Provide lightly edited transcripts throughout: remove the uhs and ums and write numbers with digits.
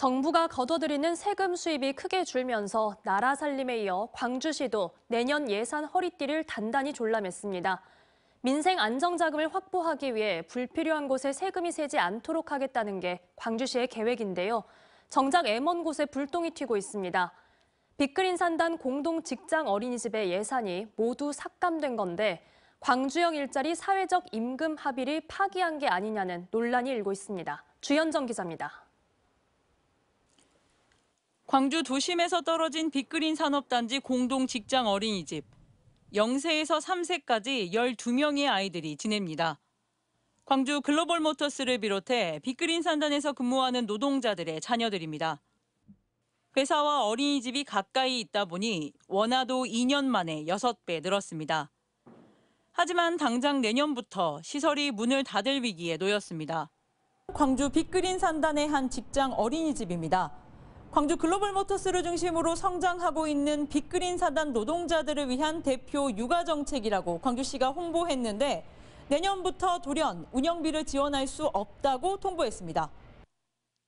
정부가 걷어들이는 세금 수입이 크게 줄면서 나라 살림에 이어 광주시도 내년 예산 허리띠를 단단히 졸라맸습니다. 민생 안정자금을 확보하기 위해 불필요한 곳에 세금이 새지 않도록 하겠다는 게 광주시의 계획인데요. 정작 먼 곳에 불똥이 튀고 있습니다. 빅그린 산단 공동 직장 어린이집의 예산이 모두 삭감된 건데 광주형 일자리 사회적 임금 합의를 파기한 게 아니냐는 논란이 일고 있습니다. 주현정 기자입니다. 광주 도심에서 떨어진 빅그린 산업단지 공동 직장 어린이집. 0세에서 3세까지 12명의 아이들이 지냅니다. 광주 글로벌 모터스를 비롯해 빅그린 산단에서 근무하는 노동자들의 자녀들입니다. 회사와 어린이집이 가까이 있다 보니 원화도 2년 만에 6배 늘었습니다. 하지만 당장 내년부터 시설이 문을 닫을 위기에 놓였습니다. 광주 빅그린 산단의 한 직장 어린이집입니다. 광주 글로벌 모터스를 중심으로 성장하고 있는 빅그린 산단 노동자들을 위한 대표 육아 정책이라고 광주시가 홍보했는데 내년부터 돌연 운영비를 지원할 수 없다고 통보했습니다.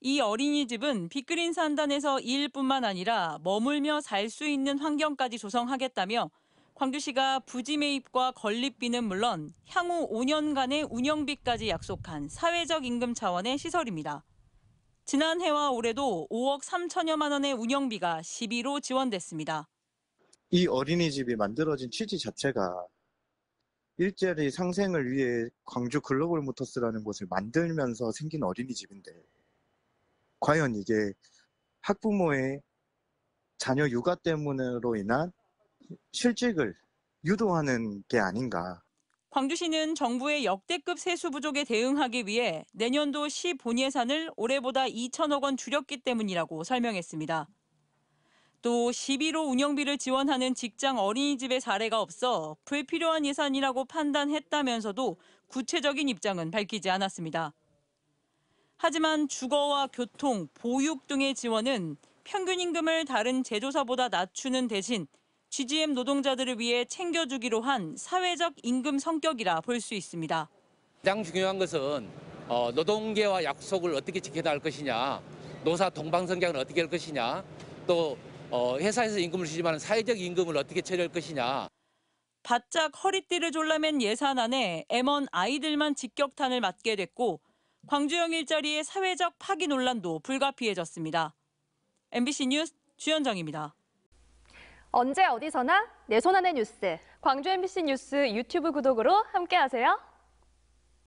이 어린이집은 빅그린 산단에서 일뿐만 아니라 머물며 살 수 있는 환경까지 조성하겠다며 광주시가 부지 매입과 건립비는 물론 향후 5년간의 운영비까지 약속한 사회적 임금 차원의 시설입니다. 지난해와 올해도 5억 3천여만 원의 운영비가 시비로 지원됐습니다. 이 어린이집이 만들어진 취지 자체가 일자리 상생을 위해 광주 글로벌 모터스라는 곳을 만들면서 생긴 어린이집인데 과연 이게 학부모의 자녀 육아 때문으로 인한 실직을 유도하는 게 아닌가. 광주시는 정부의 역대급 세수 부족에 대응하기 위해 내년도 시 본예산을 올해보다 2천억 원 줄였기 때문이라고 설명했습니다. 또 시비로 운영비를 지원하는 직장 어린이집의 사례가 없어 불필요한 예산이라고 판단했다면서도 구체적인 입장은 밝히지 않았습니다. 하지만 주거와 교통, 보육 등의 지원은 평균 임금을 다른 제조사보다 낮추는 대신 GGM 노동자들을 위해 챙겨주기로 한 사회적 임금 성격이라 볼 수 있습니다. 가장 중요한 것은 노동계와 약속을 어떻게 지켜나갈 것이냐, 노사 동방성장을 어떻게 할 것이냐, 또 회사에서 임금을 주지만 사회적 임금을 어떻게 처리할 것이냐. 바짝 허리띠를 졸라맨 예산안에 M1 아이들만 직격탄을 맞게 됐고 광주형 일자리의 사회적 파기 논란도 불가피해졌습니다. MBC 뉴스 주현정입니다. 언제 어디서나 내 손 안의 뉴스. 광주 MBC 뉴스 유튜브 구독으로 함께하세요.